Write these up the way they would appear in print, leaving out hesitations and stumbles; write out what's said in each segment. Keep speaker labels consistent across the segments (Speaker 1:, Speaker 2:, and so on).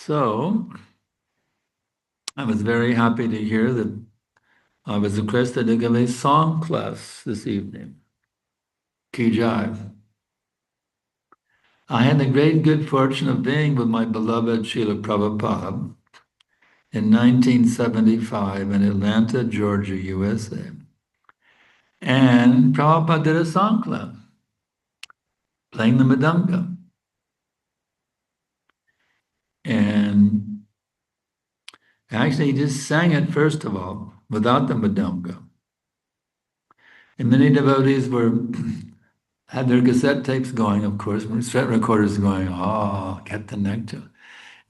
Speaker 1: So I was very happy to hear that I was requested to give a song class this evening. Ki Jai. I had the great good fortune of being with my beloved Srila Prabhupada in 1975 in Atlanta, Georgia, USA. And Prabhupada did a song class, playing the mridanga. And actually, he just sang it first of all, without the mridanga. And many devotees had their cassette tapes going, of course, cassette recorders going, kept the nectar.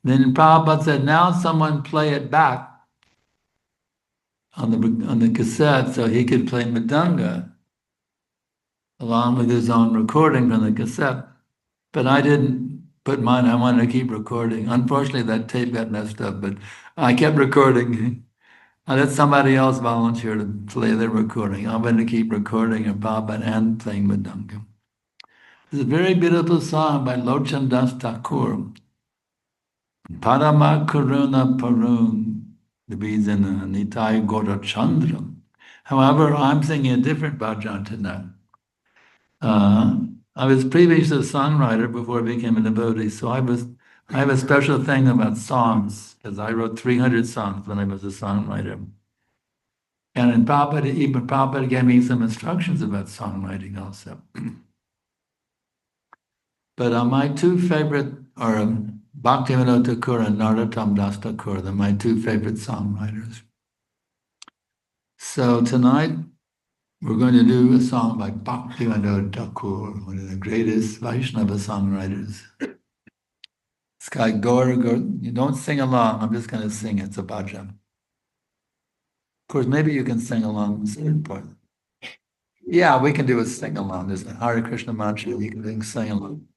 Speaker 1: Then Prabhupada said, now someone play it back on the cassette so he could play mridanga along with his own recording from the cassette. But I didn't put mine, I wanted to keep recording. Unfortunately, that tape got messed up, but I kept recording. I let somebody else volunteer to play their recording. I wanted to keep recording and Prabhupada and playing mridanga. There's a very beautiful song by Lochan Das Thakur, Parama Karuna Parun, the Vijana Nitai Gora Chandra. However, I'm singing a different bhajan tonight. I was previously a songwriter before I became a devotee, so I have a special thing about songs, because I wrote 300 songs when I was a songwriter. And in Prabhupada gave me some instructions about songwriting also. But my two favorite are Bhaktivinoda Thakur and Narottam Das Thakur. They're my two favorite songwriters. So tonight, we're going to do a song by Bhaktivinoda Thakur, one of the greatest Vaishnava songwriters. This guy Gour, you don't sing along, I'm just going to sing, it's a bhajan. Of course, maybe you can sing along the certain part. Yeah, we can do a sing along. There's a Hare Krishna mantra, you can sing along.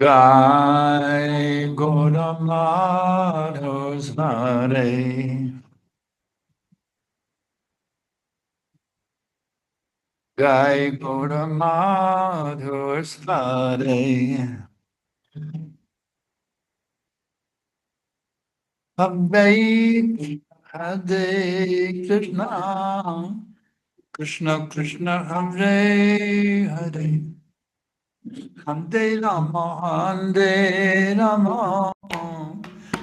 Speaker 1: Jai Gour Madhur Sware. Jai Gour Madhur Sware. Hare Krishna, Krishna Krishna Hare Hare. Hare Rama, Hare Rama,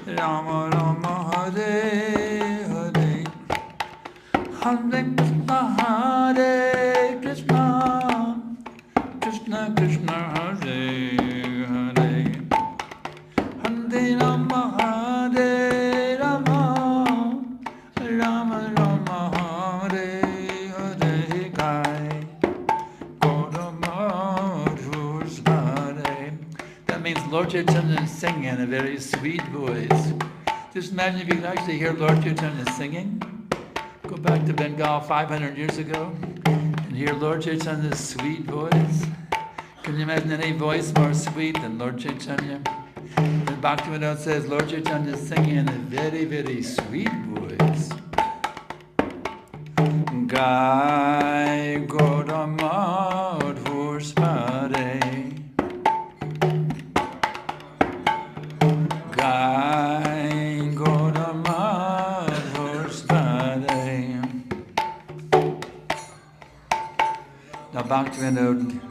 Speaker 1: Rama Rama, Hare Hare. Hare Krishna, Hare Krishna, Krishna Krishna, Hare Hare. Hare Rama, Hare Rama, Rama Rama, Hare Hare. Jai Gour Madhur Sware. That means Lord Chaitanya is singing in a very sweet voice. Just imagine if you could actually hear Lord Chaitanya singing. Go back to Bengal 500 years ago and hear Lord Chaitanya's sweet voice. Can you imagine any voice more sweet than Lord Chaitanya? And Bhaktivinoda says Lord Chaitanya is singing in a very, very sweet voice. Jai Gour Madhur Sware. Jai Gour Madhur Sware. Now Bhaktivinoda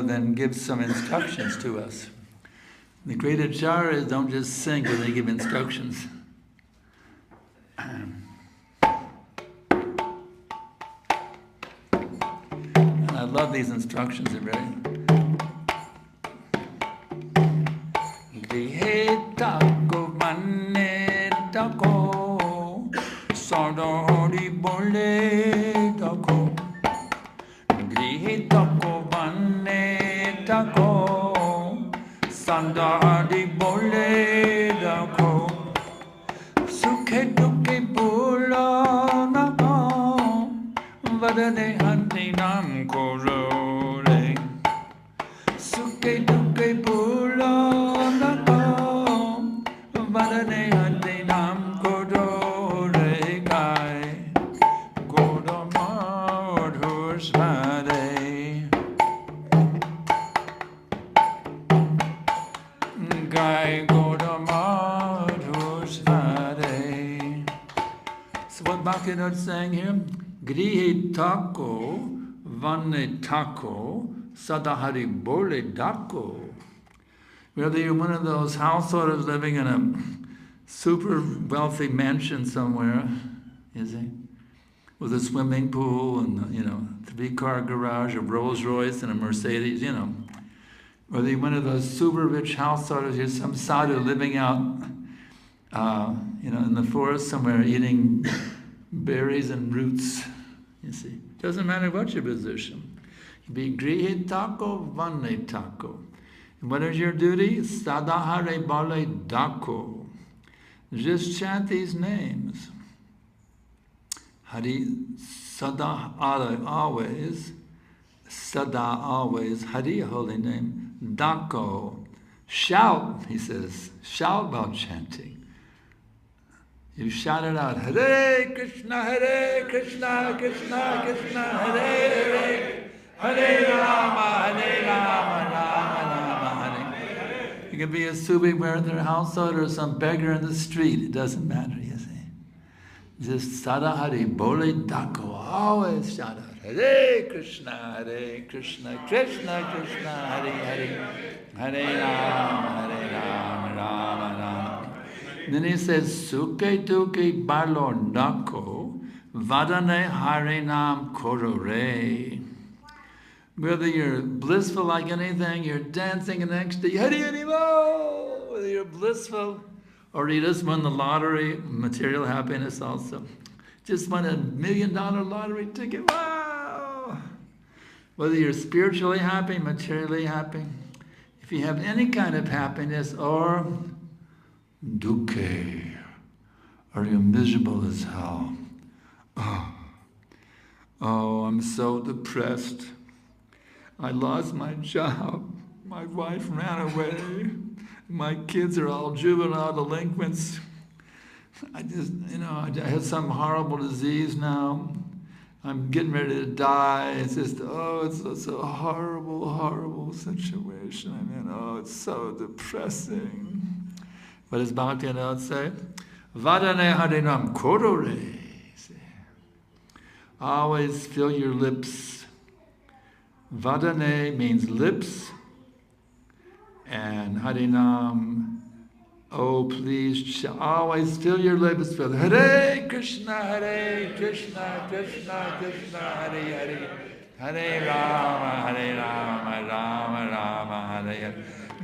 Speaker 1: then gives some instructions to us. The great acharyas don't just sing, but they give instructions. And I love these instructions, they're very... Grihe tako manne tako, sadhari bole tako. Grihe tako manne tako, sadhari bole tako. Sukhe dukhe bula nako, vadane hanti nam koro re. Sukhe dukhe bula nako, vadane hanti nam koro Bhaktivinoda saying here? Grihi tako, vanne tako, sadahari bole dako. Whether you're one of those householders living in a super wealthy mansion somewhere, is it? With a swimming pool and, 3-car garage, a Rolls Royce and a Mercedes, Whether you're one of those super rich householders, you're some sadhu living out, in the forest somewhere eating berries and roots, you see. Doesn't matter what your position. You be grihi tako, vanne tako. And what is your duty? Sadahare bale dako. Just chant these names. Hari Sada always, Sada always, Hari, a holy name, Dako. Shout, he says, shout while chanting. You shout it out, Hare Krishna, Krishna Krishna, Hare Hare, Hare Rama, Rama Rama, Hare. You can be a Subi where in their household or some beggar in the street, it doesn't matter, you see. Just Sada Hari, Bole Dako, always shout out, Hare Krishna, Krishna Krishna, Hare Hare, Hare Rama, Rama Rama. Then he says, Suke tuke barlo nako, vadane harinam korore. Whether you're blissful like anything, you're dancing in ecstasy, Hari Hari Bo. Whether you're blissful, or you just won the lottery, material happiness also. Just won $1 million lottery ticket, wow! Whether you're spiritually happy, materially happy, if you have any kind of happiness, or dukkha, or you're miserable as hell. Oh, I'm so depressed. I lost my job. My wife ran away. My kids are all juvenile delinquents. I just, I had some horrible disease now. I'm getting ready to die. It's just, it's a horrible, horrible situation. It's so depressing. What does Bhaktivinoda say? Vadane harinam korore. Always fill your lips. Vadane means lips. And Harinam, oh please, always fill your lips with Hare Krishna, Krishna Krishna, Hare Hare, Hare Rama, Rama Rama, Hare Hare.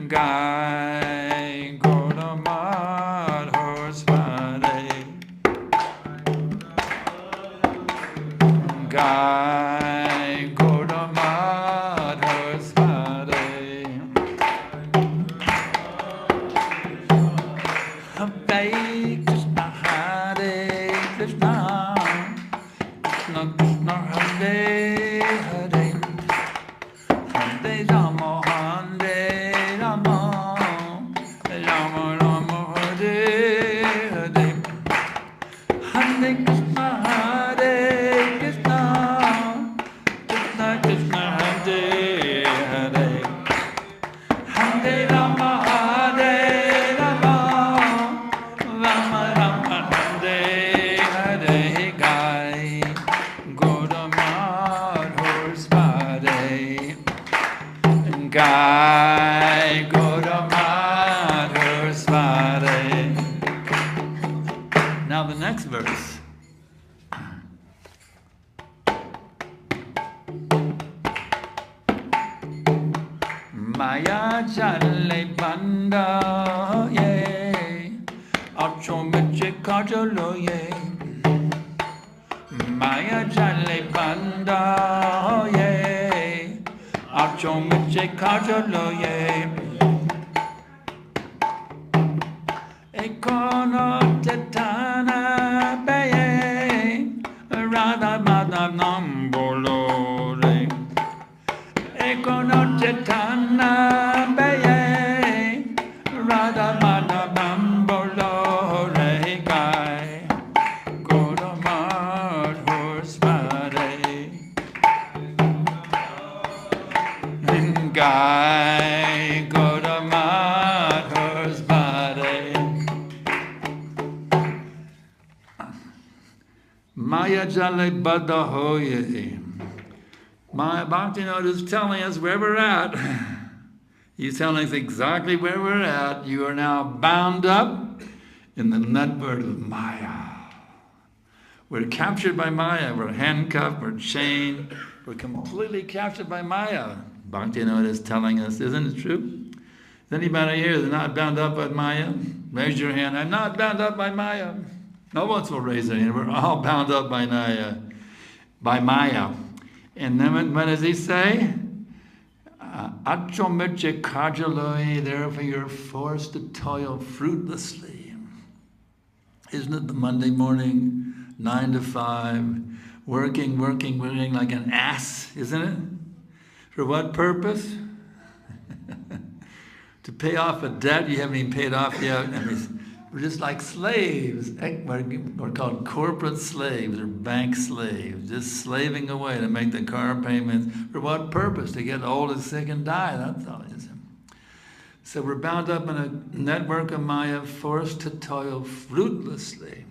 Speaker 1: Gai Gour Madhur Sware, Gai Gour Madhur Sware. Hare Krishna, Hare Krishna, Krishna Krishna, Hare Hare, Hare Rama, Hare Rama, Rama Rama, Hare Hare, Hare Krishna, Hare Krishna, Krishna Krishna, Hare Hare, Hare Rama, Hare Rama, Rama Rama, Hare Hare. Gai Gour Madhur Sware, Gai Gour Madhur Sware. Now the next verse. Maya jale banda ye, acho meche kajalo ye. Maya jale banda ye, acho meche kajalo ye. Ekono tetana beye, Radha Madhav nam bolore. Ekono tetana beye, Radha Madhav nam bolore. Gai Gour Madhur Sware, Gai Gour Madhur Sware. Maya Jale Badahoye. My Bhaktivinoda is telling us where we're at. He's telling us exactly where we're at. You are now bound up in the network of Maya. We're captured by Maya. We're handcuffed. We're chained. We're completely captured by Maya. Bhaktivinoda is telling us, isn't it true? Is anybody here that's not bound up by Maya? Raise your hand. I'm not bound up by Maya. No one will raise their hand. We're all bound up by Maya. And then what does he say? Therefore you're forced to toil fruitlessly. Isn't it the Monday morning, 9 to 5, working like an ass, isn't it? For what purpose? To pay off a debt you haven't even paid off yet. We're just like slaves. We're called corporate slaves or bank slaves, just slaving away to make the car payments. For what purpose? To get old and sick and die. That's all it is. So we're bound up in a network of Maya, forced to toil fruitlessly.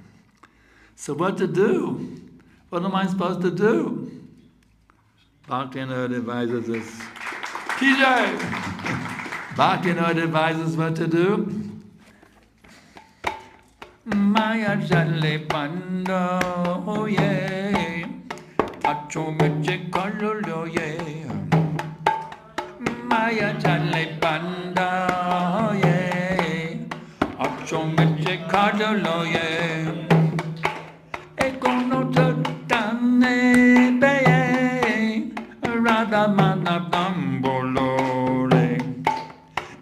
Speaker 1: So what to do? What am I supposed to do? Bhaktivinoda advises us. PJ! Bhaktivinoda advises what to do. Maya jale panda ye, acho meche kalolo ye. Maya jale panda ye, acho meche kalolo ye. Ekono tane beye, Radha mana bambolore.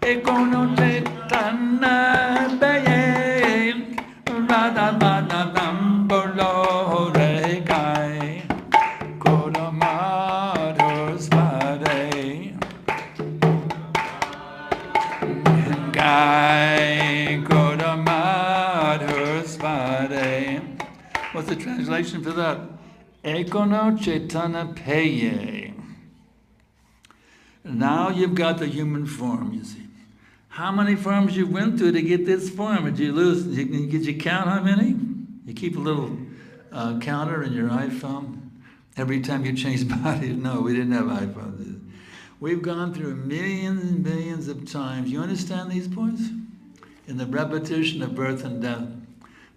Speaker 1: Ekono tane beye. Radha Madhur Sware Gour Madhur Sware. What's the translation for that? Ekono Chaitanya Peye. Now you've got the human form, you see. How many forms you went through to get this form? Did you lose? Did you count how many? You keep a little counter in your iPhone every time you change bodies? No, we didn't have iPhones. We've gone through millions and millions of times. You understand these points? In the repetition of birth and death.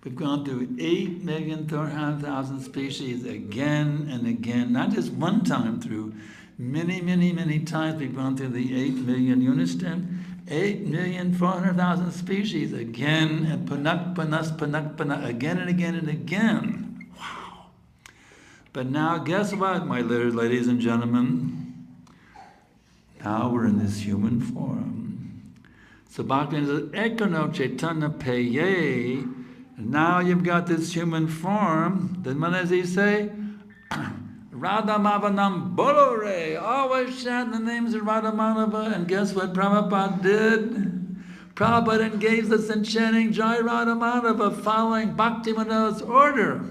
Speaker 1: We've gone through 8,400,000 species again and again. Not just one time through. Many, many, many times we've gone through the 8 million. You understand? 8,400,000 species again and panak, again and again and again. Wow. But now guess what, my ladies and gentlemen? Now we're in this human form. So Bhakti says, Ekono Chaitanya Peye. Now you've got this human form. Then what does he say? Radha Mavanam Bolore, always chant the names of Radha Madhava, and guess what Prabhupada did? Prabhupada engaged us in chanting Jai Radha Madhava, following Bhaktivinoda's order.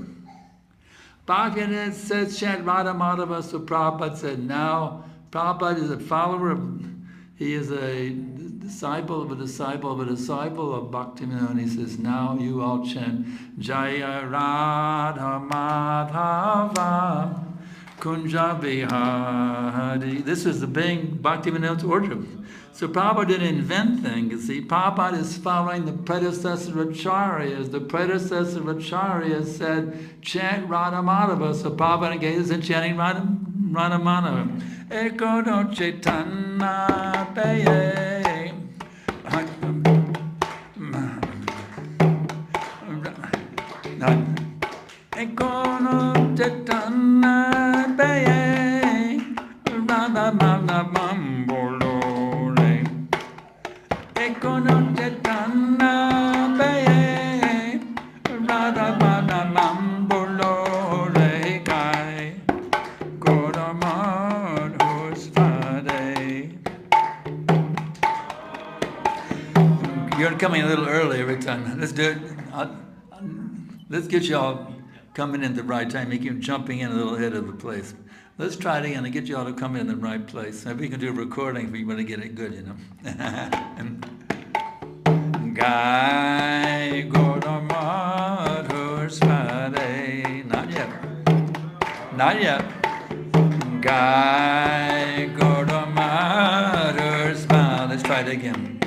Speaker 1: Bhaktivinoda says chant Radha Madhava, so Prabhupada said now, Prabhupada is a follower of, he is a disciple of a disciple of a disciple of Bhaktivinoda, and he says now you all chant Jaya Radha Madhava Kunja Vihari. This is the being Bhaktivinoda's order. So Prabhupada didn't invent things. You see, Prabhupada is following the predecessor acharyas. The predecessor acharyas said, chant Radha Madhava. So Prabhupada engages in chanting Radha Madhava. Ekono Chaitanya Peye. Ekono Chaitanya Peye, Radha Madhava Bolore. Ekono Chaitanya Peye, Radha Madhava Bolore. Kai Gour Madhur Sware. You're coming a little early every time. Let's do it. Let's get you all coming in the right time. Make you jumping in a little ahead of the place. Let's try it again and get you all to come in the right place. Maybe we can do a recording if you want to get it good, you know. Gai Gour Madhur Sware. Not yet. Not yet. Gai Gour Madhur Sware. Let's try it again.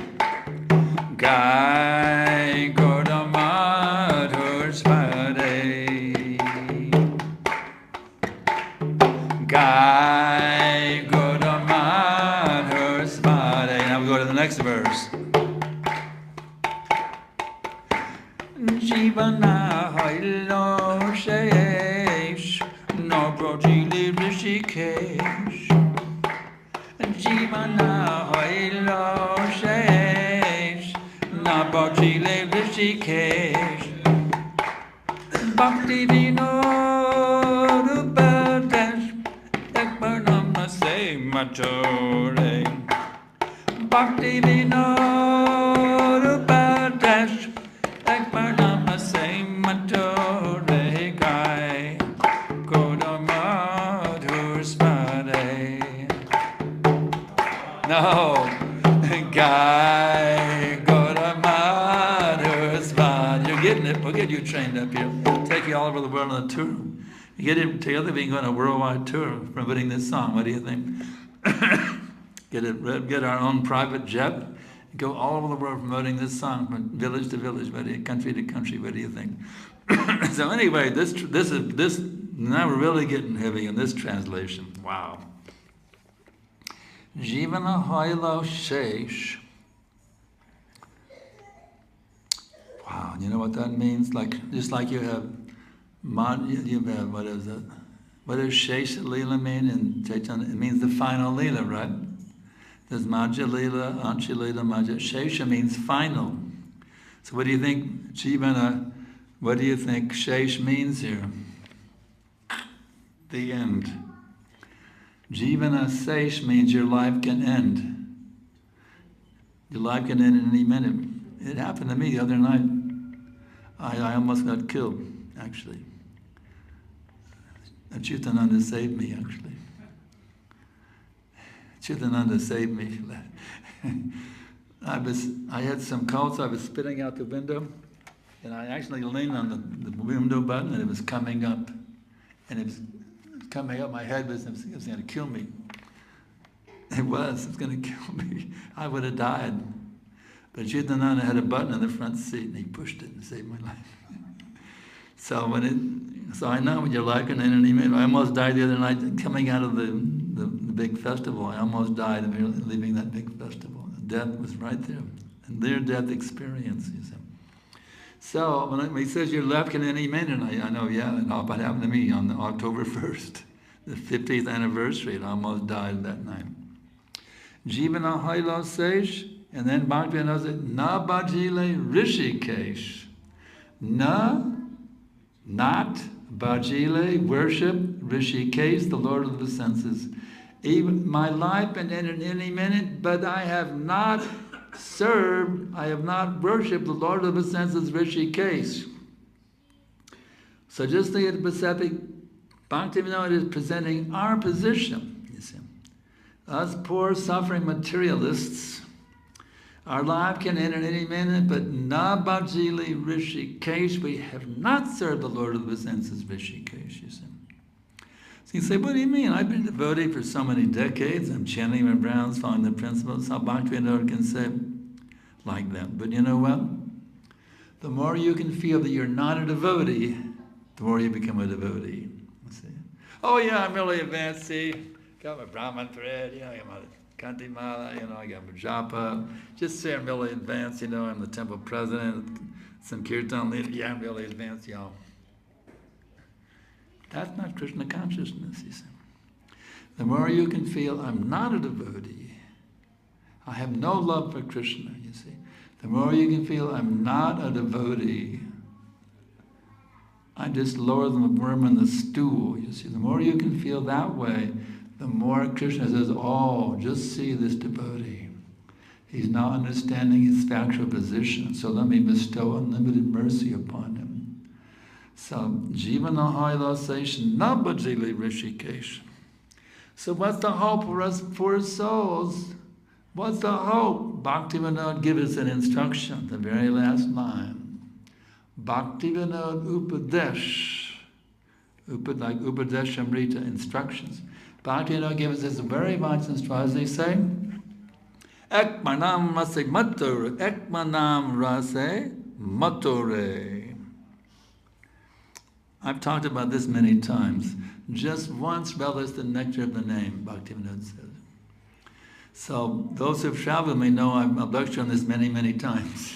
Speaker 1: Gai Gour Madhur Sware. Gai Gour Madhur Sware. Now we go to the next verse. Jivana Hailo Shesh No Brojili Rishikesh Jivana Hailo Shesh No Brojili Rishikesh Bhakti Vinod Upadesh Ekmanam Se Matore Bhakti Vinod Upadesh Ekmanam Se Matore Gai Gour Madhur Sware. No, Gai Gour Madhur Sware. You're getting it. We'll get you trained up here. Take you all over the world on a tour. You get it together, we can go on a worldwide tour promoting this song. What do you think? Get our own private jet. Go all over the world promoting this song from village to village, country to country. What do you think? So anyway, this now we're really getting heavy in this translation. Wow. Jivana Hailo Shesh. Wow, you know what that means? Just like you have what is it? What does Shesh Leela mean in Chaitanya? It means the final Leela, right? There's Madhya Leela, Anshi Leela, Madhya. Shesha means final. So what do you think, Jivana, what do you think Shesh means here? The end. Jivana Shesh means your life can end. Your life can end in any minute. It happened to me the other night. I almost got killed, actually. Achyutananda saved me, actually. Chidananda saved me. I had some colds, I was spitting out the window, and I actually leaned on the window button, and it was coming up. And it was coming up, my head was going to kill me. It was going to kill me. I would have died. But Chidananda had a button in the front seat, and he pushed it and saved my life. So I know when your life can end any minute. I almost died the other night coming out of the big festival. I almost died leaving that big festival. Death was right there. And near-death experience, you see. So when he says your life can end any minute, I know, yeah, and what happened to me on October 1st, the 50th anniversary, I almost died that night. Jivana Hailo Sesh, and then Bhakti knows it, Na Bhajile Rishikesh. Na, not Bhajile, worship, Rishikesh, the Lord of the senses. Even my life can end in any minute, but I have not served, I have not worshipped the Lord of the senses, Rishikesh. So just the Pacific, Bhaktivinoda is presenting our position, you see. Us poor, suffering materialists, our life can end in any minute, but na bhajili Rishikesh, we have not served the Lord of the senses, Rishikesh, you see. So you say, what do you mean? I've been devotee for so many decades, I'm chanting my rounds, following the principles. How Bhaktivinoda can say like that. But you know what? The more you can feel that you're not a devotee, the more you become a devotee. See? Oh yeah, I'm really advanced, see? Got my Brahman thread, I got my Kanti Mala, I got my japa. Just say I'm really advanced, I'm the temple president, some kirtan leader, I'm really advanced, That's not Krishna consciousness, you see. The more you can feel, I'm not a devotee, I have no love for Krishna, you see. The more you can feel, I'm not a devotee, I'm just lower than the worm in the stool, you see. The more you can feel that way, the more Krishna says, oh, just see this devotee. He's not understanding his factual position, so let me bestow unlimited mercy upon him. So, Jivana Hailo Sesh Nabhajili Rishikesh. So what's the hope for us poor souls? What's the hope? Bhaktivinoda gives us an instruction, the very last line. Bhaktivinoda Upadesh. like Upadeshamrita instructions. Bhaktivinoda gave us this very much instruction, as they say, Ekmanam rase mature, Ekmanam rase mature. I've talked about this many times. Just once relish the nectar of the name, Bhaktivinoda says. So those who've traveled may know I've lectured on this many, many times.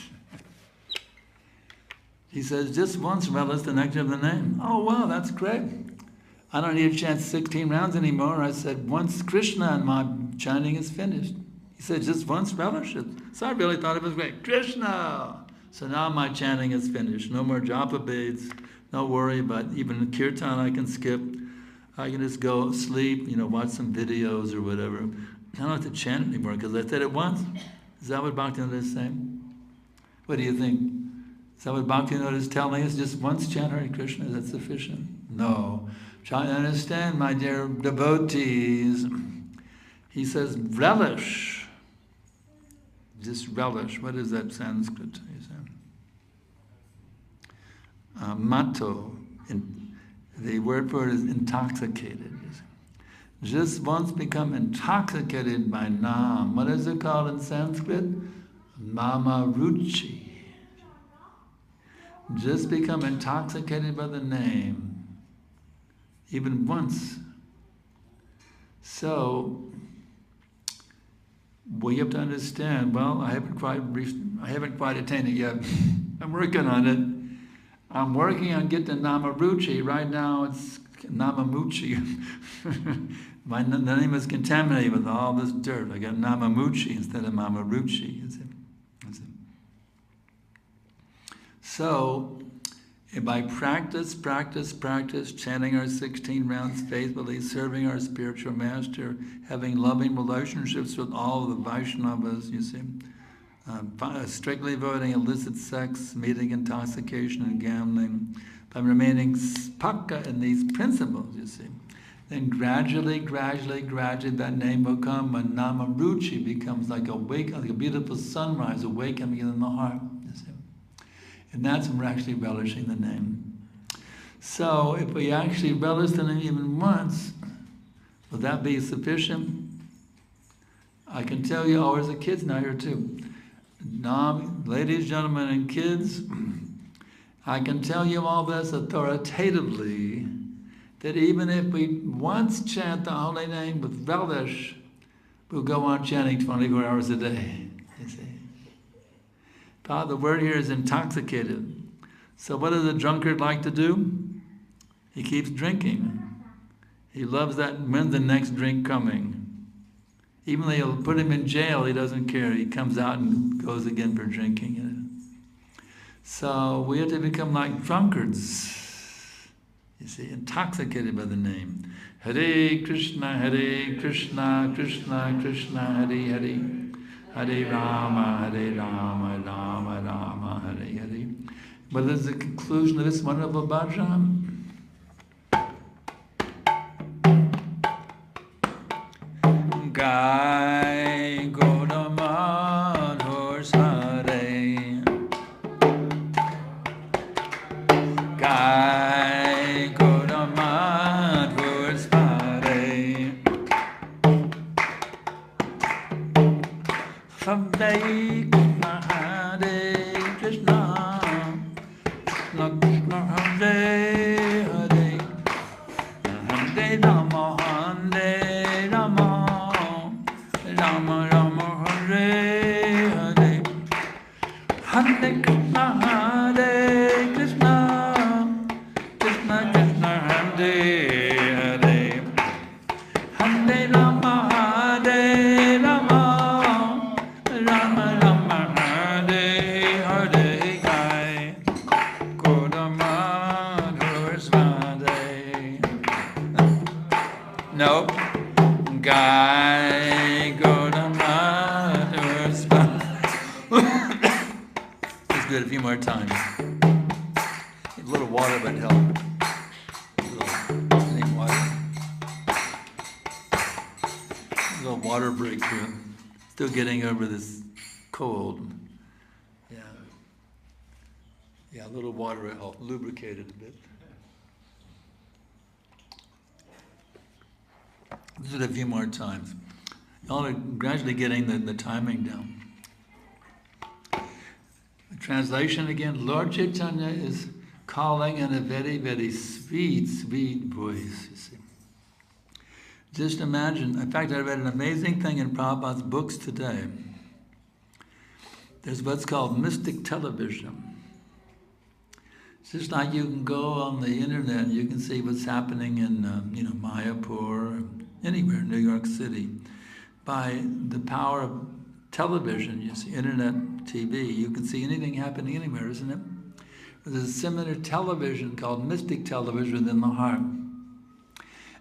Speaker 1: He says, just once relish the nectar of the name. Oh, wow, that's great. I don't need to chant 16 rounds anymore. I said, once Krishna and my chanting is finished. He said, just once relish it. So I really thought it was great. Krishna! So now my chanting is finished. No more japa beads. Don't worry about even kirtan I can skip. I can just go sleep, watch some videos or whatever. I don't have to chant anymore because I said it once. Is that what Bhaktivinoda is saying? What do you think? Is that what Bhaktivinoda is telling us? Just once chant Hare Krishna, is that sufficient? No. Try to understand, my dear devotees. He says, relish. Just relish. What is that Sanskrit? Mato. The word for it is intoxicated. Just once become intoxicated by Nam. What is it called in Sanskrit? Mama Ruchi. Just become intoxicated by the name. Even once. So, we have to understand, well, I haven't quite attained it yet. I'm working on it. I'm working on getting Namaruchi. Right now it's Namamuchi. The name is contaminated with all this dirt. I got Namamuchi instead of Mamaruchi. So, if I practice, chanting our 16 rounds faithfully, serving our spiritual master, having loving relationships with all the Vaishnavas, strictly avoiding illicit sex, meeting intoxication and gambling, by remaining pakka in these principles, then gradually that name will come, when Namaruchi becomes like a beautiful sunrise awakening in the heart, And that's when we're actually relishing the name. So if we actually relish the name even once, will that be sufficient? I can tell you, there's the kids now here too. Ladies, gentlemen, and kids, I can tell you all this authoritatively, that even if we once chant the holy name with relish, we'll go on chanting 24 hours a day, The word here is intoxicated. So what does a drunkard like to do? He keeps drinking. He loves that, when's the next drink coming? Even though you'll put him in jail, he doesn't care. He comes out and goes again for drinking. So we have to become like drunkards, intoxicated by the name. Hare Krishna, Krishna Krishna, Hare Hare. Hare Rama, Rama Rama, Hare Hare. What is the conclusion of this wonderful bhajan? Gai Gour Madhur Sware, Gai Gour Madhur Sware, Hare Krishna, Hare Krishna, Krishna Krishna, Hare Hare, Hare Rama, Hare Rama, Rama Rama, Hare Hare, Hare Krishna, Hare Krishna, Krishna Krishna, Hare Hare, Hare Rama, Hare Rama, Rama Rama, Hare Hare, Gai Gour Madhur Sware. No. Gai Gour Madhur Sware. Let's do it a few more times. A little water might help. A little water break here. Still getting over this cold. Yeah, a little water will help lubricate it a bit. Let's do it a few more times. Y'all are gradually getting the timing down. The translation again, Lord Chaitanya is calling in a very, very sweet, sweet voice, you see. Just imagine, in fact, I read an amazing thing in Prabhupada's books today. There's what's called mystic television. It's just like you can go on the internet and you can see what's happening in, Mayapur, or anywhere, New York City. By the power of television, you see, internet TV, you can see anything happening anywhere, isn't it? There's a similar television called mystic television within the heart.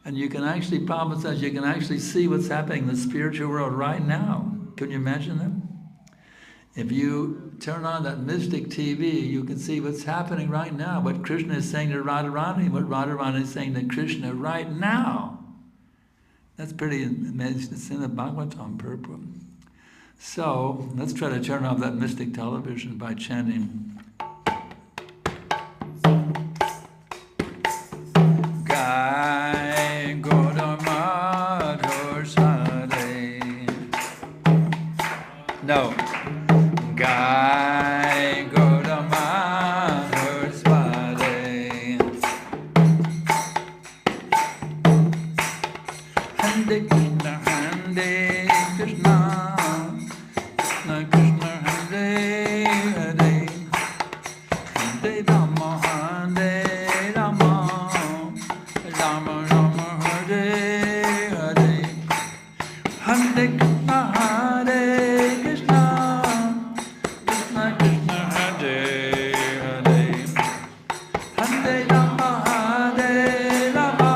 Speaker 1: And you can actually, Prabhupada says, you can actually see what's happening in the spiritual world right now. Can you imagine that? If you turn on that mystic TV, you can see what's happening right now, what Krishna is saying to Radharani, what Radharani is saying to Krishna right now. That's pretty amazing. It's in the Bhagavatam purport. So, let's try to turn off that mystic television by chanting. Gai Gour Madhur Sware. No. Gai Gour Madhur Sware. Hare Krishna, Hare Krishna, Krishna Krishna, Hare Hare, Hare Rama, Hare Rama, Rama Rama, Hare Hare, Hare Krishna, Hare Krishna, Krishna Krishna, Hare Hare, Hare Rama, Hare Rama,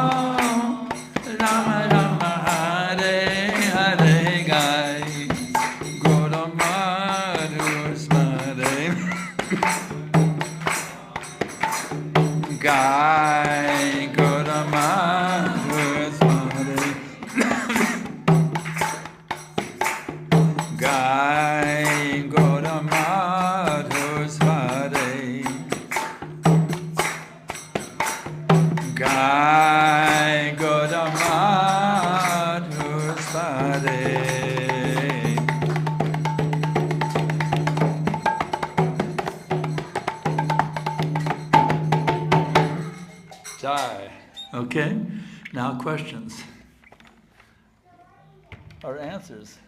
Speaker 1: Rama Rama, Hare Hare. Gai Gour Madhur Sware. Gai Gour Madhur Sware. Gai Gour Madhur Sware. Gai Gour Madhur Sware. Jai. Okay, now questions or answers.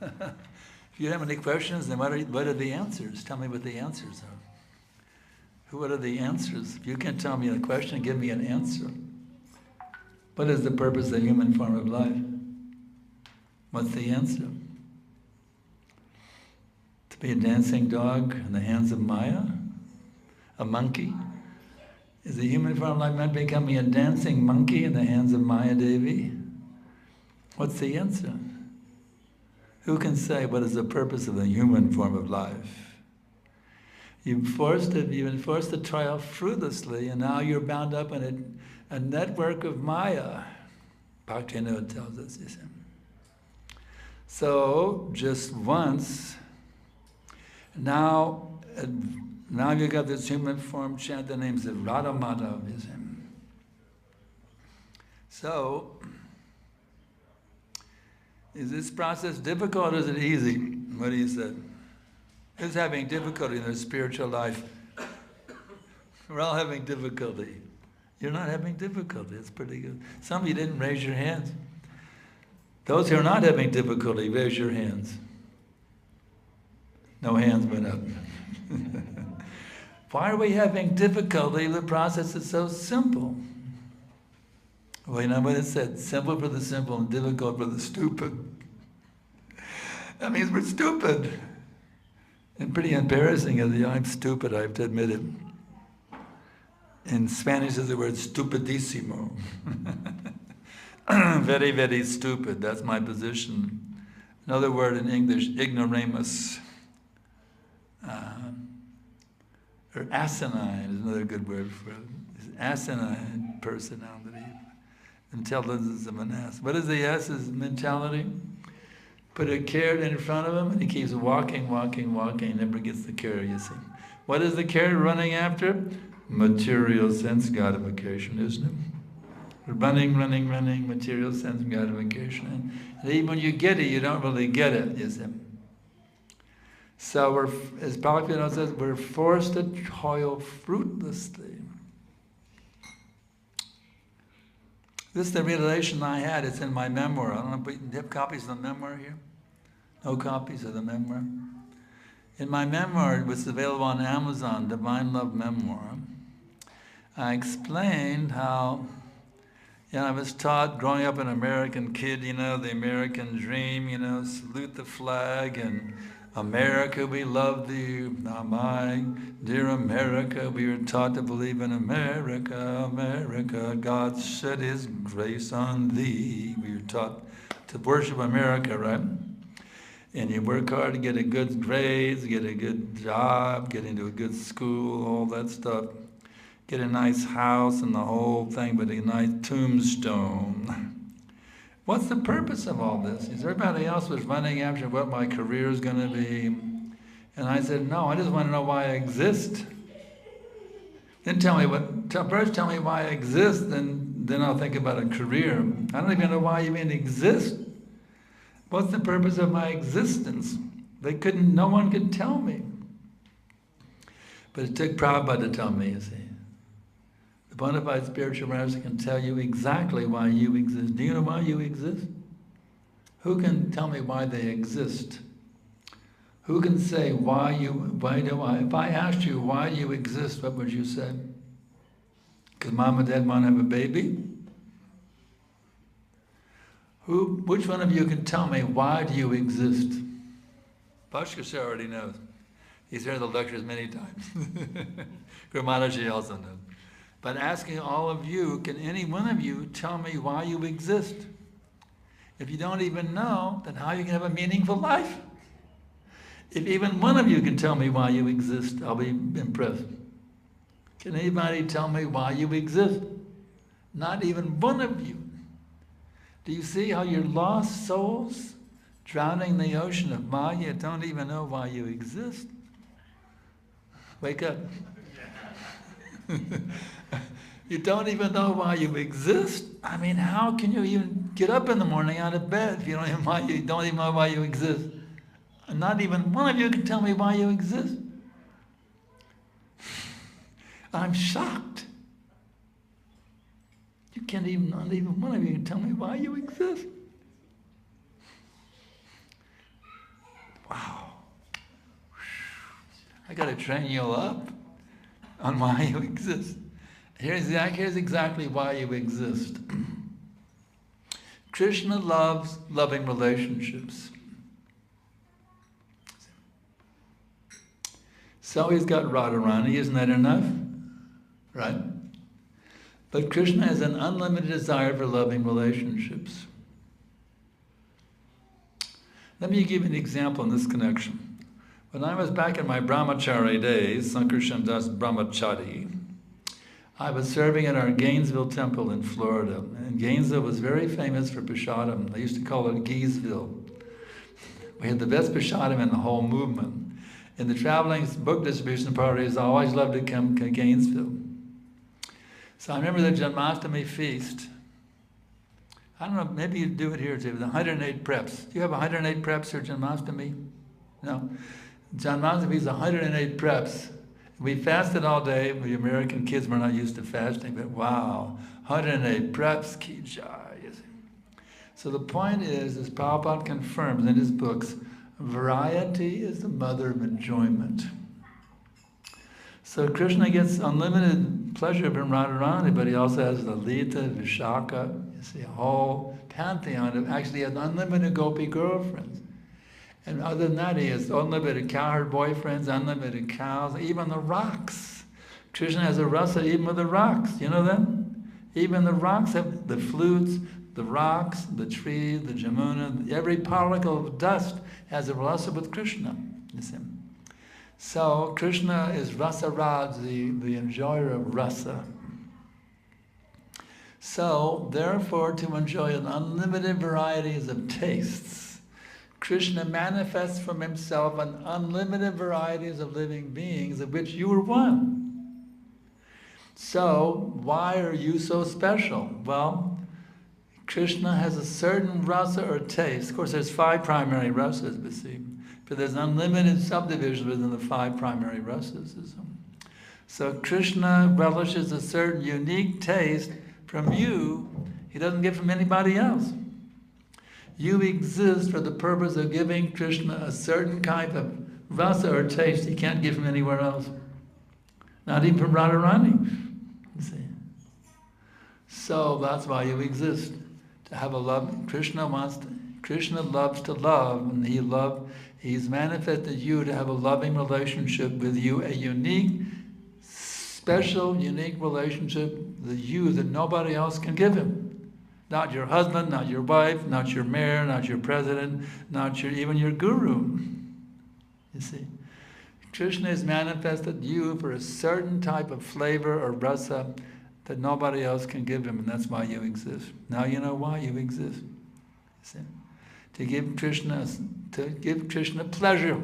Speaker 1: If you have any questions, then what are the answers? Tell me what the answers are. What are the answers? If you can't tell me a question, give me an answer. What is the purpose of the human form of life? What's the answer? To be a dancing dog in the hands of Maya? A monkey? Is the human form of life meant becoming a dancing monkey in the hands of Maya Devi? What's the answer? Who can say what is the purpose of the human form of life? You've been forced to trial fruitlessly, and now you're bound up in a network of Maya. Bhaktivinoda tells us, you see. So, just once, now you got this human form, chant the names of Radha Madhav, you see. So, is this process difficult or is it easy? What do you say? Who's having difficulty in their spiritual life? We're all having difficulty. You're not having difficulty, it's pretty good. Some of you didn't raise your hands. Those who are not having difficulty, raise your hands. No hands went up. Why are we having difficulty? The process is so simple. Well, you know what it said? Simple for the simple and difficult for the stupid. That means we're stupid. And pretty embarrassing is I'm stupid, I have to admit it. In Spanish is the word stupidísimo. Very, very stupid, that's my position. Another word in English, ignoramus. Or asinine is another good word for it. Asinine personality. Intelligence of an ass. What is the ass's mentality? Put a carrot in front of him and he keeps walking, never gets the carrot, you see. What is the carrot running after? Material sense gratification, isn't it? Running, material sense gratification. And even when you get it, you don't really get it, you see. So we're, as Prabhupada says, we're forced to toil fruitlessly. This is the realization I had. It's in my memoir. I don't know if you have copies of the memoir here? No copies of the memoir? In my memoir, which is available on Amazon, Divine Love Memoir, I explained how, I was taught growing up an American kid, the American dream, salute the flag, and America, we love thee, my dear America. We were taught to believe in America, America. God shed His grace on thee. We were taught to worship America, right? And you work hard to get a good grades, get a good job, get into a good school, all that stuff. Get a nice house and the whole thing, but a nice tombstone. What's the purpose of all this? Everybody else was running after what my career is going to be. And I said, no, I just want to know why I exist. Then first tell me why I exist, then I'll think about a career. I don't even know why you even exist. What's the purpose of my existence? No one could tell me. But it took Prabhupada to tell me, you see. The bona fide spiritual master can tell you exactly why you exist. Do you know why you exist? Who can tell me why they exist? Who can say if I asked you why you exist, what would you say? Because mom and dad want to have a baby? Which one of you can tell me why do you exist? Bhaskar already knows. He's heard the lectures many times. Gour Madhur also knows. But asking all of you, can any one of you tell me why you exist? If you don't even know, then how you can have a meaningful life? If even one of you can tell me why you exist, I'll be impressed. Can anybody tell me why you exist? Not even one of you. Do you see how you're lost souls, drowning in the ocean of Maya, don't even know why you exist? Wake up. You don't even know why you exist? I mean, how can you even get up in the morning out of bed if you don't even know why you exist? Not even one of you can tell me why you exist. I'm shocked. Not even one of you can tell me why you exist. Wow. I got to train you all up on why you exist. Here's exactly why you exist. Krishna loves loving relationships. So he's got Radharani, isn't that enough? Right? But Krishna has an unlimited desire for loving relationships. Let me give you an example in this connection. When I was back in my brahmachari days, Sankarshan Das Brahmachari, I was serving at our Gainesville temple in Florida. And Gainesville was very famous for prasadam. They used to call it Geesville. We had the best prasadam in the whole movement. In the traveling book distribution parties, I always loved to come to Gainesville. So I remember the Janmashtami feast. I don't know, maybe you do it here too, the 108 preps. Do you have 108 preps for Janmashtami? No. Janmashtami is 108 preps. We fasted all day. We American kids were not used to fasting, but wow, 108 preps, ki jai. So the point is, as Prabhupada confirms in his books, variety is the mother of enjoyment. So Krishna gets unlimited pleasure from Radharani, but he also has Lalita, Vishaka, you see, a whole pantheon of actually has unlimited gopi girlfriends. And other than that, he has unlimited cowherd boyfriends, unlimited cows, even the rocks. Krishna has a rasa even with the rocks. You know that? Even the rocks have the flutes, the rocks, the tree, the jamuna, every particle of dust has a rasa with Krishna. You see? So Krishna is Rasa Raj, the enjoyer of rasa. So therefore, to enjoy an unlimited varieties of tastes, Krishna manifests from himself an unlimited varieties of living beings, of which you are one. So, why are you so special? Well, Krishna has a certain rasa or taste. Of course, there's 5 primary rasas, but there's unlimited subdivisions within the 5 primary rasas. So Krishna relishes a certain unique taste from you. He doesn't get from anybody else. You exist for the purpose of giving Krishna a certain kind of rasa or taste he can't get from anywhere else. Not even from Radharani. See? So that's why you exist. To have a love. Krishna loves to love, and he's manifested you to have a loving relationship with you, a unique, special, unique relationship with you that nobody else can give him. Not your husband, not your wife, not your mayor, not your president, not even your guru. You see, Krishna has manifested you for a certain type of flavor or rasa that nobody else can give him, and that's why you exist. Now you know why you exist. You see? To give Krishna pleasure.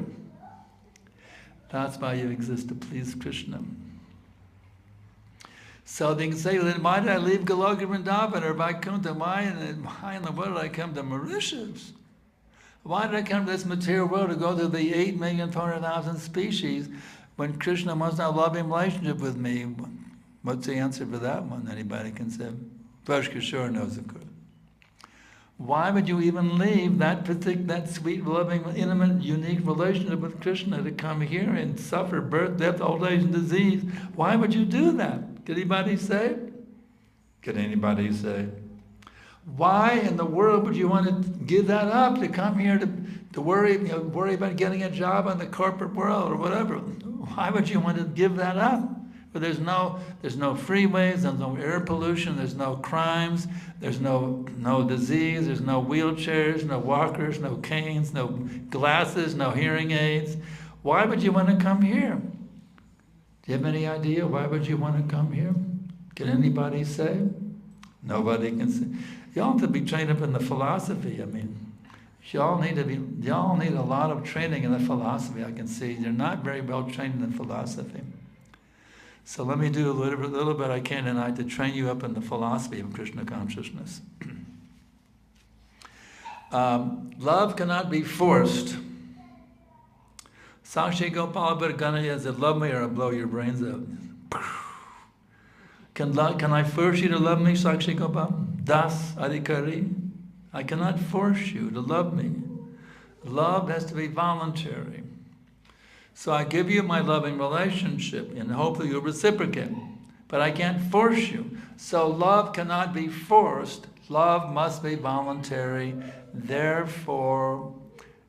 Speaker 1: That's why you exist, to please Krishna. So they can say, why did I leave Golokananda Vrindavan or Vaikuntha? Why in the world did I come to Mauritius? Why did I come to this material world to go through the 8,400,000 species when Krishna wants to have a loving relationship with me? What's the answer for that one? Anybody can say. Vash Kishore knows, of course. Why would you even leave that sweet, loving, intimate, unique relationship with Krishna to come here and suffer birth, death, old age, and disease? Why would you do that? Could anybody say? Could anybody say? Why in the world would you want to give that up to come here to worry about getting a job in the corporate world or whatever? Why would you want to give that up? But there's no freeways, there's no air pollution, there's no crimes, there's no disease, there's no wheelchairs, no walkers, no canes, no glasses, no hearing aids. Why would you want to come here? Do you have any idea why would you want to come here? Can anybody say? Nobody can say. Y'all have to be trained up in the philosophy. I mean, y'all need a lot of training in the philosophy. I can see you're not very well trained in the philosophy. So let me do a little bit I can tonight to train you up in the philosophy of Krishna consciousness. Love cannot be forced. Sakshi Gopala Bhattacharya said, love me or I'll blow your brains out. Can I force you to love me, Sakshi Gopala? Das Adhikari. I cannot force you to love me. Love has to be voluntary. So I give you my loving relationship and hopefully you'll reciprocate. But I can't force you. So love cannot be forced. Love must be voluntary. Therefore,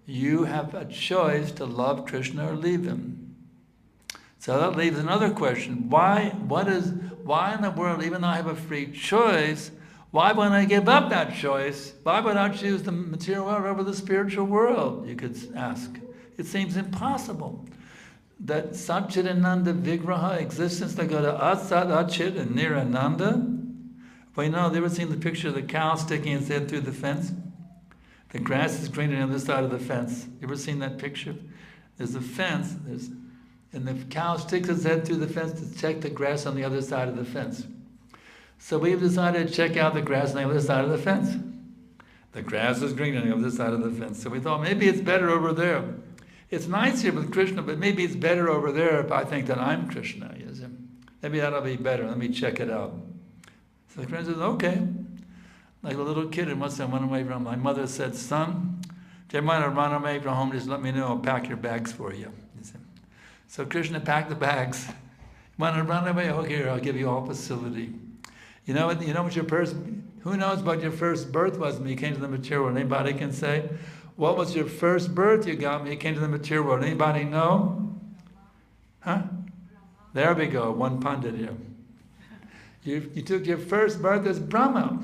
Speaker 1: you have a choice to love Krishna or leave him. So that leaves another question. Why in the world, even though I have a free choice, why would I give up that choice? Why would I choose the material world over the spiritual world? You could ask. It seems impossible that Satchidananda Vigraha existence, they go to Asat, Achit, and Nirananda. Well, you know, have you ever seen the picture of the cow sticking its head through the fence? The grass is green on the other side of the fence. You ever seen that picture? There's a fence, and the cow sticks its head through the fence to check the grass on the other side of the fence. So we've decided to check out the grass on the other side of the fence. The grass is green on the other side of the fence. So we thought maybe it's better over there. It's nice here with Krishna, but maybe it's better over there if I think that I'm Krishna. Maybe that'll be better. Let me check it out. So the Krishna says, okay. Like a little kid who must have run away from my mother said, son, if you might have run away from home, just let me know. I'll pack your bags for you. So Krishna packed the bags. You want to run away? Oh, here, I'll give you all facility. You know what your first, who knows what your first birth was when you came to the material world? Anybody can say? What was your first birth you got when you came to the material world? Anybody know? Huh? There we go, one pundit here. You took your first birth as Brahma.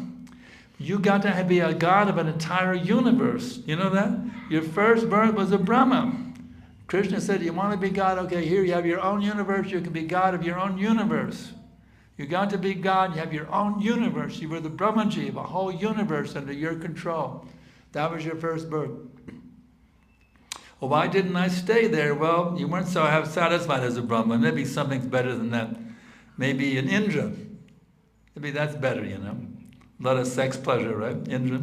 Speaker 1: You got to be a god of an entire universe. You know that? Your first birth was a Brahma. Krishna said, you want to be God? Okay, here you have your own universe. You can be God of your own universe. You got to be God. You have your own universe. You were the Brahmaji of a whole universe under your control. That was your first birth. Well, why didn't I stay there? Well, you weren't so satisfied as a Brahman. Maybe something's better than that. Maybe in Indra. Maybe that's better, you know. A lot of sex pleasure, right? Indra.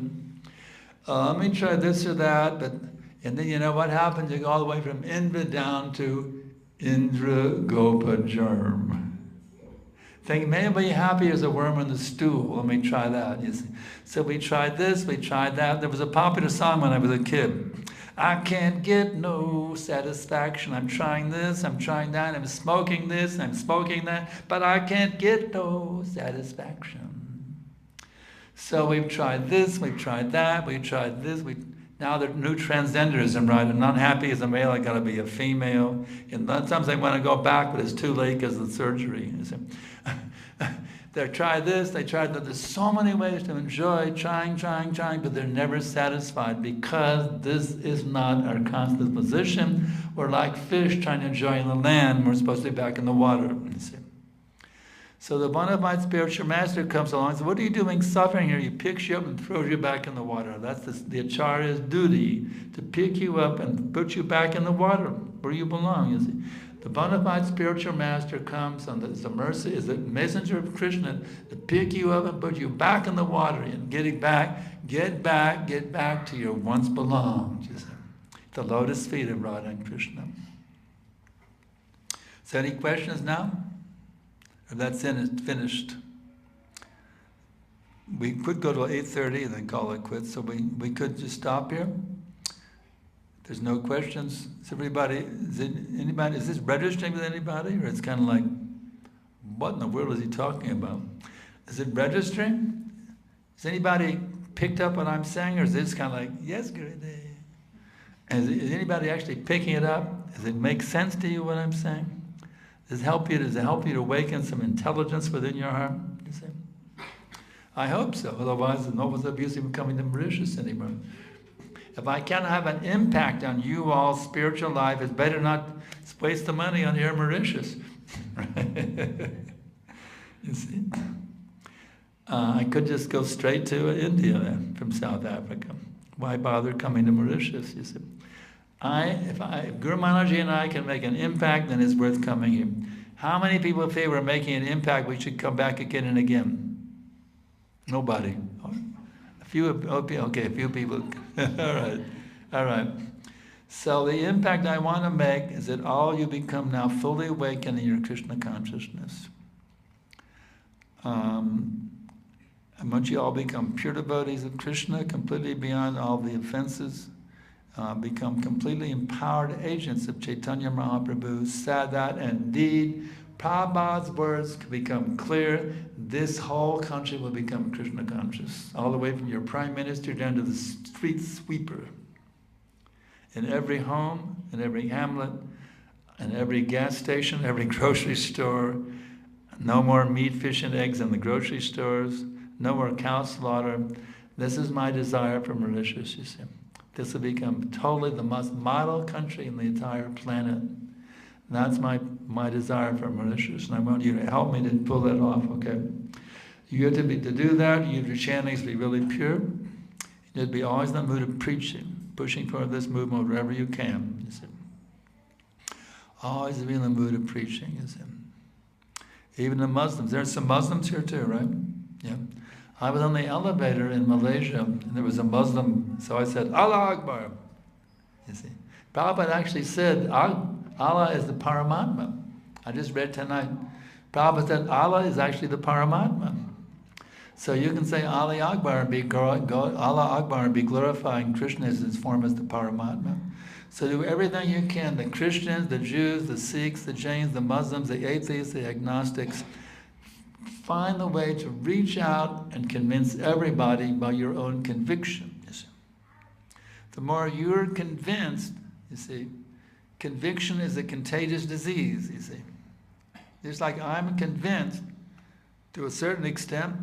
Speaker 1: Let me try this or that, and then you know what happens? You go all the way from Indra down to Indra Gopa Germ. Think, may I be happy as a worm in the stool. Let me try that, you see. So we tried this, we tried that. There was a popular song when I was a kid. I can't get no satisfaction. I'm trying this, I'm trying that, I'm smoking this, I'm smoking that, but I can't get no satisfaction. So we've tried this, we've tried that, we've tried this. Now the new transgenderism, right? I'm not happy as a male, I gotta be a female. And sometimes I want to go back, but it's too late because of the surgery. They try this, they try that. There's so many ways to enjoy, trying, but they're never satisfied because this is not our constant position. We're like fish trying to enjoy in the land. We're supposed to be back in the water. You see. So the bona fide spiritual master comes along and says, what are you doing suffering here? He picks you up and throws you back in the water. That's the Acharya's duty, to pick you up and put you back in the water where you belong, you see. The bona fide spiritual master comes and is the messenger of Krishna to pick you up and put you back in the water and get back to your once belonged, you see. The lotus feet of Radha and Krishna. So any questions now? Or that's finished. We could go to 8:30 and then call it quits, so we could just stop here. There's no questions. Is this registering with anybody? Or it's kind of like, what in the world is he talking about? Is it registering? Has anybody picked up what I'm saying? Or is this kind of like, yes, Gurudev? And is anybody actually picking it up? Does it make sense to you what I'm saying? Does it help you to awaken some intelligence within your heart? You see? I hope so. Otherwise, no one's abusing coming to Mauritius anymore. If I can't have an impact on you all's spiritual life, it's better not waste the money on here in Mauritius. You see? I could just go straight to India then, from South Africa. Why bother coming to Mauritius, you see? If Gour Madhur and I can make an impact, then it's worth coming here. How many people feel we're making an impact, we should come back again and again? Nobody. A few people. All right. So the impact I want to make is that all you become now fully awakened in your Krishna consciousness. I want you all become pure devotees of Krishna, completely beyond all the offenses. Become completely empowered agents of Chaitanya Mahaprabhu, Sadat, and indeed, Prabhupada's words can become clear. This whole country will become Krishna conscious, all the way from your prime minister down to the street sweeper. In every home, in every hamlet, in every gas station, every grocery store, no more meat, fish, and eggs in the grocery stores, no more cow slaughter. This is my desire for Mauritius, you see. This will become totally the most model country in the entire planet. And that's my desire for Mauritius, and I want you to help me to pull that off, okay? You have to do that, your channelings to be really pure. You have to be always in the mood of preaching, pushing for this movement wherever you can, you see. Always be in the mood of preaching, you see. Even the Muslims, there's some Muslims here too, right? Yeah. I was on the elevator in Malaysia, and there was a Muslim, so I said, Allah Akbar. You see, Prabhupada actually said, Allah is the Paramatma. I just read tonight. Prabhupada said, Allah is actually the Paramatma. So you can say Allah Akbar and be Allah Akbar and be glorifying Krishna as his form as the Paramatma. So do everything you can, the Christians, the Jews, the Sikhs, the Jains, the Muslims, the atheists, the agnostics, find the way to reach out and convince everybody by your own conviction, you see. The more you're convinced, you see, conviction is a contagious disease, you see. Just like I'm convinced to a certain extent,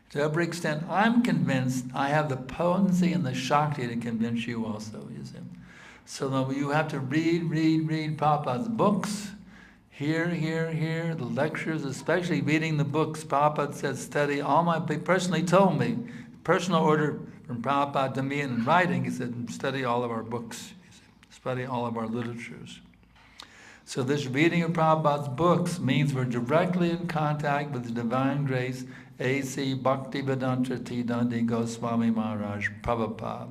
Speaker 1: to every extent I'm convinced, I have the potency and the Shakti to convince you also, you see. So you have to read Prabhupada's books, hear, the lectures, especially reading the books. Prabhupada said, study he personally told me, personal order from Prabhupada to me in writing, he said, study all of our books, study all of our literatures. So this reading of Prabhupada's books means we're directly in contact with the Divine Grace, A.C. Bhaktivedanta Tidandi Goswami Maharaj Prabhupada.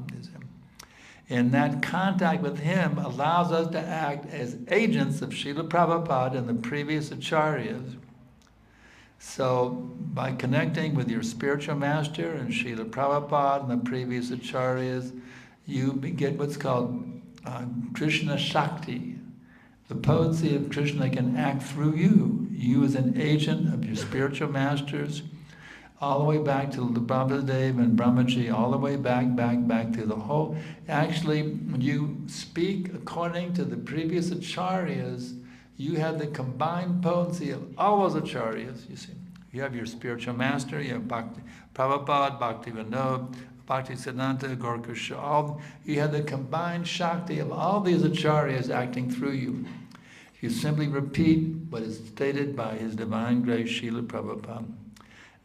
Speaker 1: And that contact with him allows us to act as agents of Srila Prabhupada and the previous acharyas. So by connecting with your spiritual master and Srila Prabhupada and the previous acharyas, you get what's called Krishna Shakti. The potency of Krishna can act through you. You as an agent of your spiritual masters, all the way back to the Brahmadev and Brahmaji, all the way back to the whole. Actually, when you speak according to the previous acharyas, you have the combined potency of all those acharyas, you see. You have your spiritual master, you have Bhakti, Prabhupada, Bhaktivinoda, Bhaktisiddhanta, Gaur, you have the combined Shakti of all these acharyas acting through you. You simply repeat what is stated by His Divine Grace, Srila Prabhupada.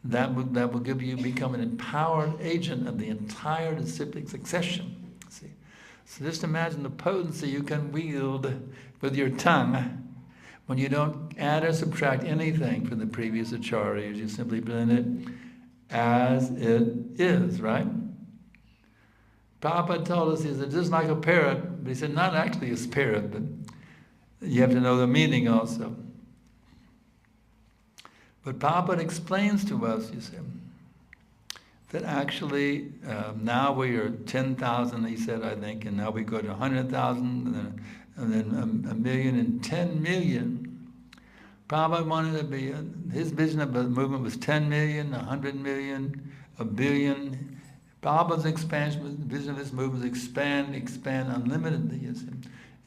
Speaker 1: That will give you, become an empowered agent of the entire disciplic succession. See? So just imagine the potency you can wield with your tongue when you don't add or subtract anything from the previous acharyas. You simply present it as it is, right? Prabhupada told us, he said, just like a parrot, but he said, not actually a spirit, but you have to know the meaning also. But Prabhupada explains to us, you see, that actually now we are 10,000, he said, I think, and now we go to 100,000, and then a million and 10 million. Prabhupada wanted to be, his vision of the movement was 10 million, 100 million, a billion. Prabhupada's expansion, vision of this movement is expand unlimitedly, you see.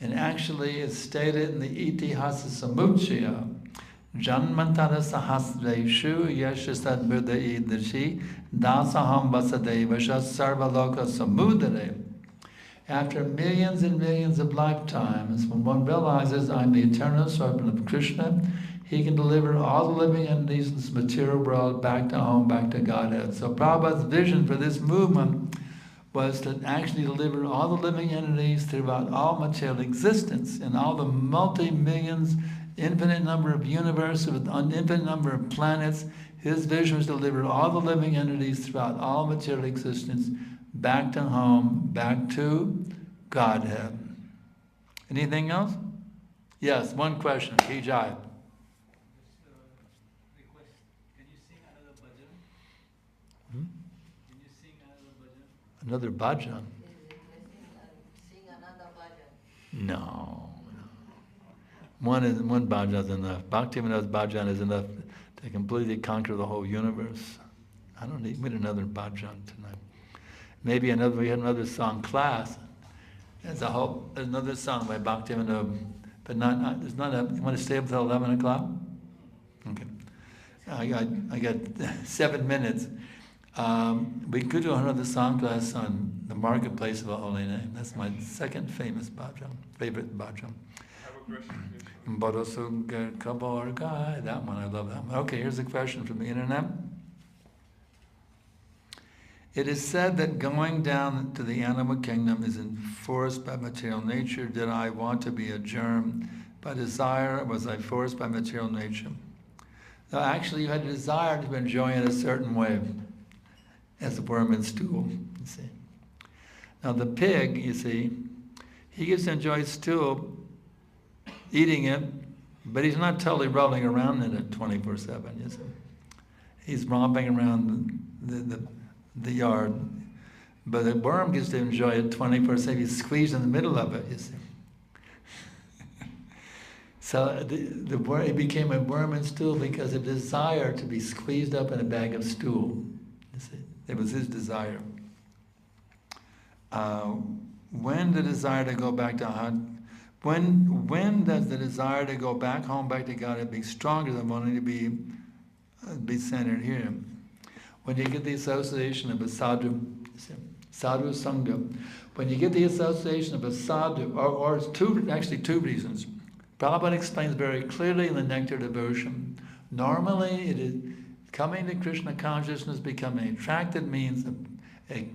Speaker 1: And actually it's stated in the Itihasa Samuchaya, Janmantara Sahasreshu Yashasad Buddha Idashi Dasaham Vasadevasha Sarvaloka Samudare. After millions and millions of lifetimes, when one realizes I'm the eternal servant of Krishna, he can deliver all the living entities in this material world back to home, back to Godhead. So Prabhupada's vision for this movement was to actually deliver all the living entities throughout all material existence and all the multi-millions, infinite number of universes with an infinite number of planets. His vision was to deliver all the living entities throughout all material existence back to home, back to Godhead. Anything else? Yes, one question. Kijai. Another bhajan?
Speaker 2: Sing another bhajan.
Speaker 1: No. One bhajan is enough. Bhaktivinoda's bhajan is enough to completely conquer the whole universe. I don't need another bhajan tonight. Maybe we had another song class. There's another song by Bhaktivinoda, but there's not you want to stay up until 11 o'clock? Okay. I got 7 minutes. We could do another song class on the marketplace of the Holy Name. That's my second favorite bhajan.
Speaker 3: I have a question.
Speaker 1: That one, I love that one. Okay, here's a question from the internet. It is said that going down to the animal kingdom is enforced by material nature. Did I want to be a germ by desire, or was I forced by material nature? No, actually you had a desire to enjoy it a certain way, as a worm in stool, you see. Now the pig, you see, he gets to enjoy stool, eating it, but he's not totally rolling around in it 24/7, you see. He's romping around the yard, but the worm gets to enjoy it 24/7. He's squeezed in the middle of it, you see. So he became a worm in stool because of desire to be squeezed up in a bag of stool, you see. It was his desire. When the desire to go back to when does the desire to go back home, back to God, be stronger than wanting to be centered here? When you get the association of a sadhu sangha. When you get the association of a sadhu, or it's two reasons. Prabhupada explains very clearly in the Nectar Devotion. Normally, it is coming to Krishna consciousness, becoming attracted means a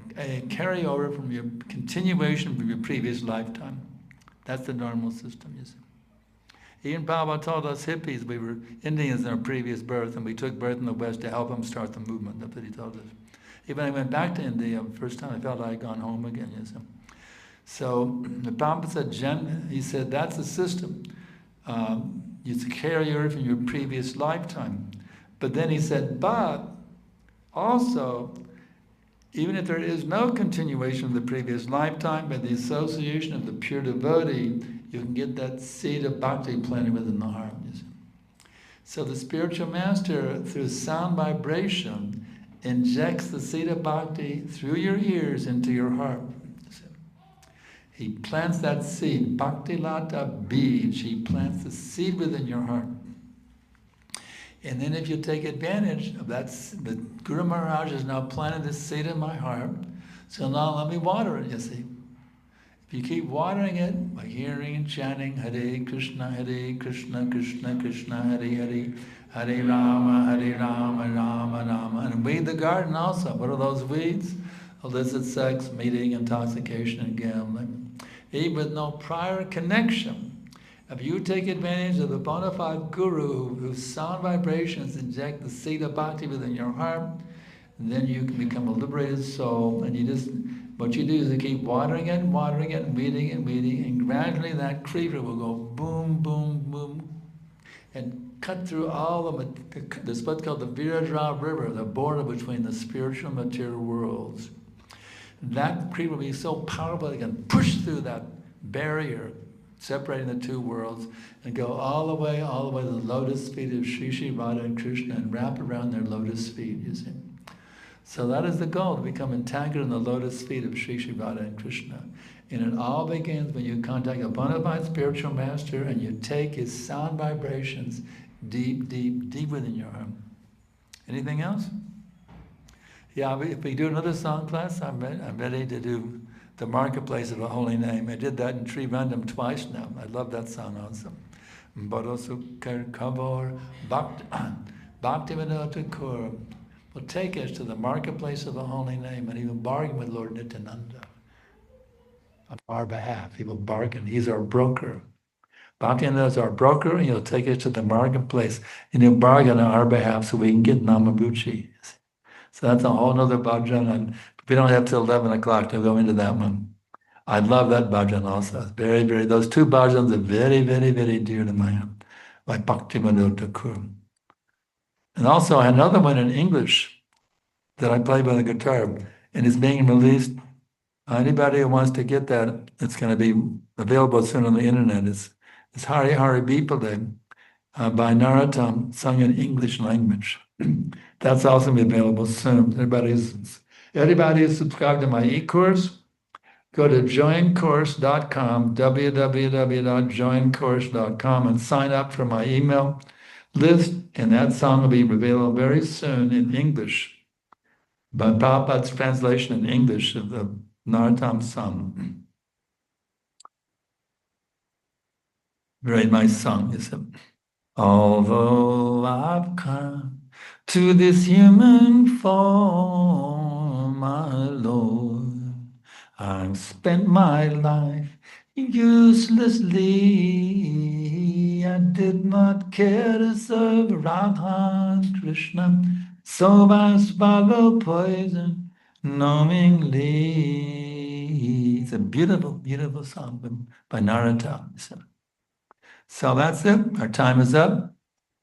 Speaker 1: carryover from your continuation from your previous lifetime. That's the normal system, you see.
Speaker 3: Even Prabhupada told us hippies, we were Indians in our previous birth, and we took birth in the West to help him start the movement. That's what he told us. Even when I went back to India, the first time I felt like I'd gone home again. You see. So the Prabhupada said, he said, that's the system. You carry over from your previous lifetime. But then he said, but also, even if there is no continuation of the previous lifetime, by the association of the pure devotee, you can get that seed of bhakti planted within the heart. You see. So the spiritual master, through sound vibration, injects the seed of bhakti through your ears into your heart. You see. He plants that seed, bhakti lata bij, he plants the seed within your heart. And then if you take advantage of that, the Guru Maharaj has now planted this seed in my heart, so now let me water it, you see. If you keep watering it by hearing and chanting Hare Krishna, Krishna Krishna, Hare Hare, Hare Rama, Rama Rama, and weed the garden also. What are those weeds? Illicit sex, meeting, intoxication, and gambling. Even with no prior connection. If you take advantage of the bona fide guru whose sound vibrations inject the seed of bhakti within your heart, then you can become a liberated soul. And what you do is you keep watering it, and weeding, and gradually that creeper will go boom, boom, boom, and cut through all of it. There's what's called the Virajra River, the border between the spiritual and material worlds. That creeper will be so powerful it can push through that barrier separating the two worlds, and go all the way to the lotus feet of Shri Shri Radha and Krishna and wrap around their lotus feet, you see. So that is the goal, to become entangled in the lotus feet of Shri Shri Radha and Krishna. And it all begins when you contact a bona fide spiritual master and you take his sound vibrations deep, deep, deep within your heart. Anything else? Yeah, if we do another song class, I'm ready to do the Marketplace of the Holy Name. I did that in Trivandrum twice now. I love that song also. Bodosukar Kavor Bhaktivinoda will take us to the Marketplace of the Holy Name, and he will bargain with Lord Nityananda on our behalf. He will bargain. He's our broker. Bhaktivinoda is our broker, and he'll take us to the Marketplace, and he'll bargain on our behalf so we can get Namabuchi. So that's a whole other bhajan, and we don't have till 11 o'clock to go into that one. I love that bhajan also. Very, very, those two bhajans are very, very, very dear to my heart, like Bhaktivinoda Thakur. And also I had another one in English that I play by the guitar, and it's being released. Anybody who wants to get that, it's going to be available soon on the internet. It's Hari Hari Bipale by Narottam, sung in English language. That's also going to be available soon. Everybody is subscribed to my e-course. Go to joincourse.com, www.joincourse.com, and sign up for my email list, and that song will be available very soon in English. But Prabhupada's translation in English of the Narottam song. Very nice song, isn't it? Although I've come to this human form, my Lord, I've spent my life uselessly. I did not care to serve Radha and Krishna, so I swallowed poison knowingly. It's a beautiful, beautiful song by Narottam. So that's it. Our time is up.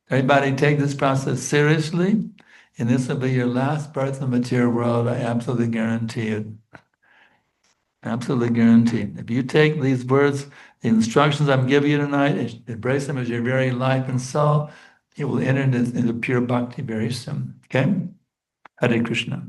Speaker 3: Everybody take this process seriously, and this will be your last birth in the material world. I absolutely guarantee it. Absolutely guarantee it. If you take these words, the instructions I'm giving you tonight, embrace them as your very life and soul, you will enter into pure bhakti very soon. Okay? Hare Krishna.